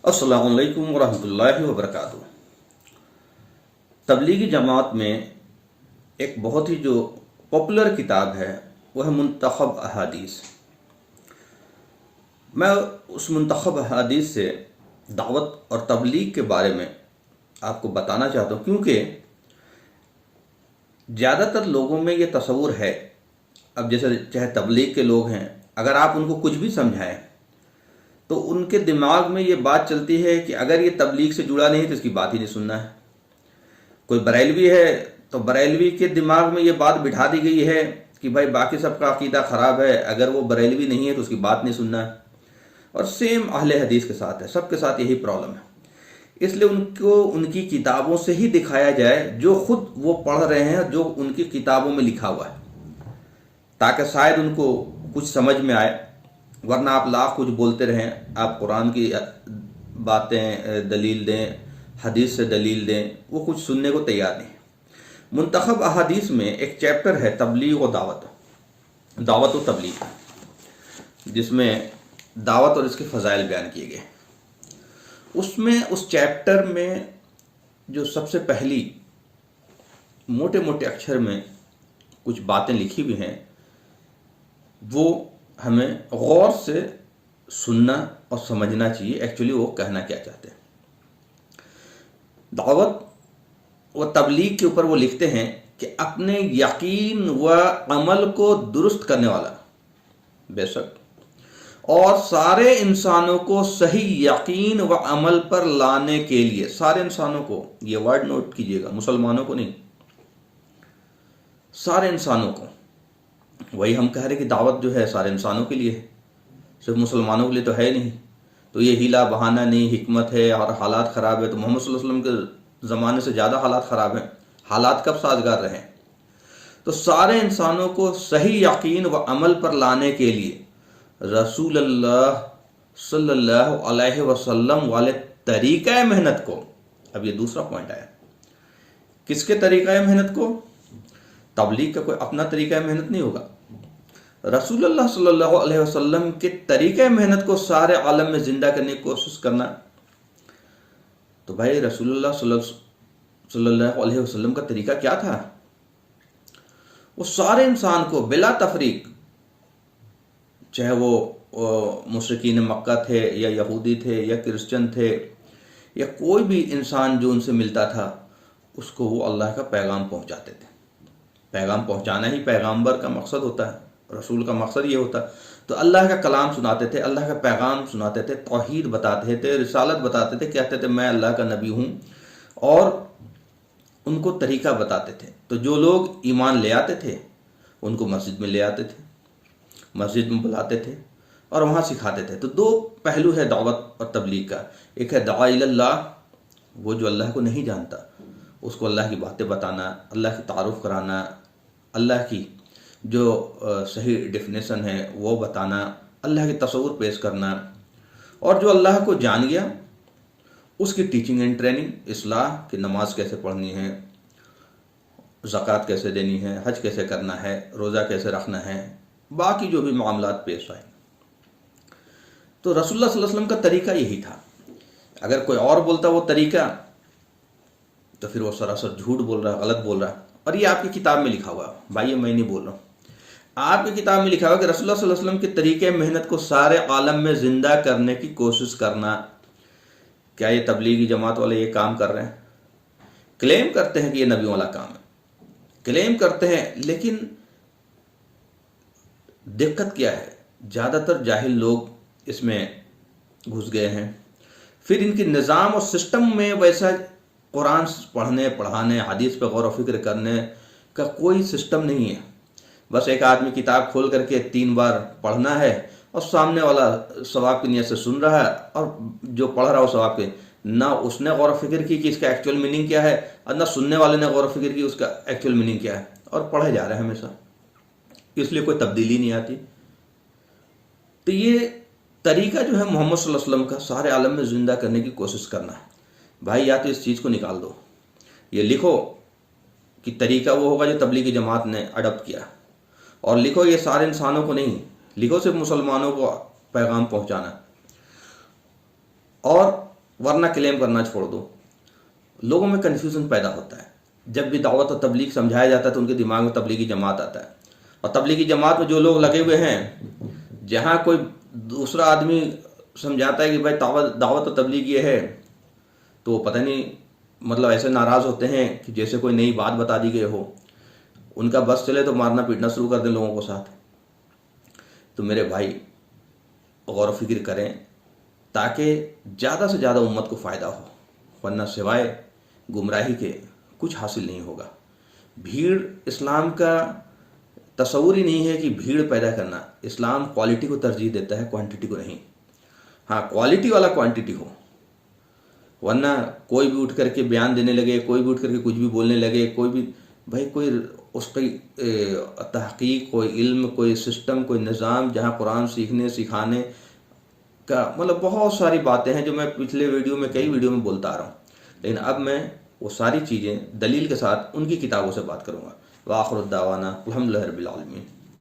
السلام علیکم ورحمۃ اللہ وبرکاتہ۔ تبلیغی جماعت میں ایک بہت ہی جو پاپولر کتاب ہے وہ ہے منتخب احادیث۔ میں اس منتخب احادیث سے دعوت اور تبلیغ کے بارے میں آپ کو بتانا چاہتا ہوں، کیونکہ زیادہ تر لوگوں میں یہ تصور ہے، اب جیسے چاہے تبلیغ کے لوگ ہیں، اگر آپ ان کو کچھ بھی سمجھائیں تو ان کے دماغ میں یہ بات چلتی ہے کہ اگر یہ تبلیغ سے جڑا نہیں تو اس کی بات ہی نہیں سننا ہے۔ کوئی بریلوی ہے تو بریلوی کے دماغ میں یہ بات بٹھا دی گئی ہے کہ بھائی باقی سب کا عقیدہ خراب ہے، اگر وہ بریلوی نہیں ہے تو اس کی بات نہیں سننا ہے۔ اور سیم اہل حدیث کے ساتھ ہے، سب کے ساتھ یہی پرابلم ہے۔ اس لیے ان کو ان کی کتابوں سے ہی دکھایا جائے جو خود وہ پڑھ رہے ہیں، جو ان کی کتابوں میں لکھا ہوا ہے، تاکہ شاید ان کو کچھ سمجھ میں آئے۔ ورنہ آپ لاکھ کچھ بولتے رہیں، آپ قرآن کی باتیں دلیل دیں، حدیث سے دلیل دیں، وہ کچھ سننے کو تیار نہیں۔ منتخب احادیث میں ایک چیپٹر ہے تبلیغ و دعوت و تبلیغ، جس میں دعوت اور اس کے فضائل بیان کیے گئے۔ اس چیپٹر میں جو سب سے پہلی موٹے موٹے اکچھر میں کچھ باتیں لکھی ہوئی ہیں، وہ ہمیں غور سے سننا اور سمجھنا چاہیے ایکچولی وہ کہنا کیا چاہتے ہیں۔ دعوت و تبلیغ کے اوپر وہ لکھتے ہیں کہ اپنے یقین و عمل کو درست کرنے والا، بے شک، اور سارے انسانوں کو صحیح یقین و عمل پر لانے کے لیے، سارے انسانوں کو، یہ ورڈ نوٹ کیجئے گا، مسلمانوں کو نہیں، سارے انسانوں کو۔ وہی ہم کہہ رہے کہ دعوت جو ہے سارے انسانوں کے لیے ہے، صرف مسلمانوں کے لیے تو ہے نہیں۔ تو یہ ہیلا بہانہ نہیں، حکمت ہے اور حالات خراب ہے، تو محمد صلی اللہ علیہ وسلم کے زمانے سے زیادہ حالات خراب ہیں۔ حالات کب سازگار رہے؟ تو سارے انسانوں کو صحیح یقین و عمل پر لانے کے لیے رسول اللہ صلی اللہ علیہ وسلم والے طریقہ محنت کو، اب یہ دوسرا پوائنٹ آیا، کس کے طریقہ محنت کو؟ تبلیغ کا کوئی اپنا طریقہ محنت نہیں ہوگا، رسول اللہ صلی اللہ علیہ وسلم کے طریقہ محنت کو سارے عالم میں زندہ کرنے کی کوشش کرنا۔ تو بھائی رسول اللہ صلی اللہ علیہ وسلم کا طریقہ کیا تھا؟ وہ سارے انسان کو بلا تفریق، چاہے وہ مشرکین مکہ تھے یا یہودی تھے یا کرسچن تھے یا کوئی بھی انسان جو ان سے ملتا تھا، اس کو وہ اللہ کا پیغام پہنچاتے تھے۔ پیغام پہنچانا ہی پیغامبر کا مقصد ہوتا ہے، رسول کا مقصد یہ ہوتا ہے۔ تو اللہ کا کلام سناتے تھے، اللہ کا پیغام سناتے تھے، توحید بتاتے تھے، رسالت بتاتے تھے، کہتے تھے میں اللہ کا نبی ہوں، اور ان کو طریقہ بتاتے تھے۔ تو جو لوگ ایمان لے آتے تھے ان کو مسجد میں لے آتے تھے، مسجد میں بلاتے تھے اور وہاں سکھاتے تھے۔ تو دو پہلو ہے دعوت اور تبلیغ کا، ایک ہے دعائی اللہ، وہ جو اللہ کو نہیں جانتا اس کو اللہ کی باتیں بتانا، اللہ کی تعارف کرانا، اللہ کی جو صحیح ڈیفینیشن ہے وہ بتانا، اللہ کی تصور پیش کرنا، اور جو اللہ کو جان گیا اس کی ٹیچنگ اینڈ ٹریننگ، اصلاح کہ نماز کیسے پڑھنی ہے، زکوٰۃ کیسے دینی ہے، حج کیسے کرنا ہے، روزہ کیسے رکھنا ہے، باقی جو بھی معاملات پیش آئے۔ تو رسول اللہ صلی اللہ علیہ وسلم کا طریقہ یہی تھا۔ اگر کوئی اور بولتا وہ طریقہ تو پھر وہ سراسر جھوٹ بول رہا ہے، غلط بول رہا ہے۔ اور یہ آپ کی کتاب میں لکھا ہوا ہے، بھائی میں نہیں بول رہا ہوں، آپ کی کتاب میں لکھا ہوا کہ رسول اللہ صلی اللہ علیہ وسلم کے طریقے محنت کو سارے عالم میں زندہ کرنے کی کوشش کرنا۔ کیا یہ تبلیغی جماعت والے یہ کام کر رہے ہیں؟ کلیم کرتے ہیں کہ یہ نبیوں والا کام ہے، کلیم کرتے ہیں، لیکن دقت کیا ہے؟ زیادہ تر جاہل لوگ اس میں گھس گئے ہیں۔ پھر ان کی نظام اور سسٹم میں ویسا قرآن پڑھنے پڑھانے، حدیث پہ غور و فکر کرنے کا کوئی سسٹم نہیں ہے۔ بس ایک آدمی کتاب کھول کر کے 3 بار پڑھنا ہے اور سامنے والا ثواب کی نیت سے سن رہا ہے، اور جو پڑھ رہا ہو ثواب کے، نہ اس نے غور و فکر کی کہ اس کا ایکچوئل میننگ کیا ہے، اور نہ سننے والے نے غور و فکر کی اس کا ایکچوئل میننگ کیا ہے، اور پڑھے جا رہے ہیں ہمیشہ، اس لیے کوئی تبدیلی نہیں آتی۔ تو یہ طریقہ جو ہے محمد صلی اللہ علیہ وسلم کا سارے عالم میں زندہ کرنے کی کوشش کرنا ہے۔ بھائی یا تو اس چیز کو نکال دو، یہ لکھو کہ طریقہ وہ ہوگا جو تبلیغی جماعت نے اڈاپٹ کیا، اور لکھو یہ سارے انسانوں کو نہیں، لکھو صرف مسلمانوں کو پیغام پہنچانا، اور ورنہ کلیم کرنا چھوڑ دو. لوگوں میں کنفیوژن پیدا ہوتا ہے. جب بھی دعوت و تبلیغ سمجھایا جاتا ہے تو ان کے دماغ میں تبلیغی جماعت آتا ہے، اور تبلیغی جماعت میں جو لوگ لگے ہوئے ہیں، جہاں کوئی دوسرا آدمی سمجھاتا ہے کہ بھائی دعوت و تبلیغ یہ ہے، تو پتہ نہیں مطلب ایسے ناراض ہوتے ہیں کہ جیسے کوئی نئی بات بتا دی گئی ہو. ان کا بس چلے تو مارنا پیٹنا شروع کر دیں لوگوں کو ساتھ. تو میرے بھائی غور و فکر کریں تاکہ زیادہ سے زیادہ امت کو فائدہ ہو، ورنہ سوائے گمراہی کے کچھ حاصل نہیں ہوگا. بھیڑ اسلام کا تصور ہی نہیں ہے کہ بھیڑ پیدا کرنا. اسلام کوالٹی کو ترجیح دیتا ہے، کوانٹٹی کو نہیں. ہاں کوالٹی والا کوانٹٹی ہو، ورنہ کوئی بھی اٹھ کر کے بیان دینے لگے، کوئی بھی اٹھ کر کے کچھ بھی بولنے لگے، کوئی بھی بھائی کوئی اس کی تحقیق، کوئی علم، کوئی سسٹم، کوئی نظام جہاں قرآن سیکھنے سکھانے کا مطلب بہت ساری باتیں ہیں جو میں پچھلے ویڈیو میں کئی ویڈیو میں بولتا آ رہا ہوں. لیکن اب میں وہ ساری چیزیں دلیل کے ساتھ ان کی کتابوں سے بات کروں گا. وآخر الدعوانا الحمدللہ رب العالمین.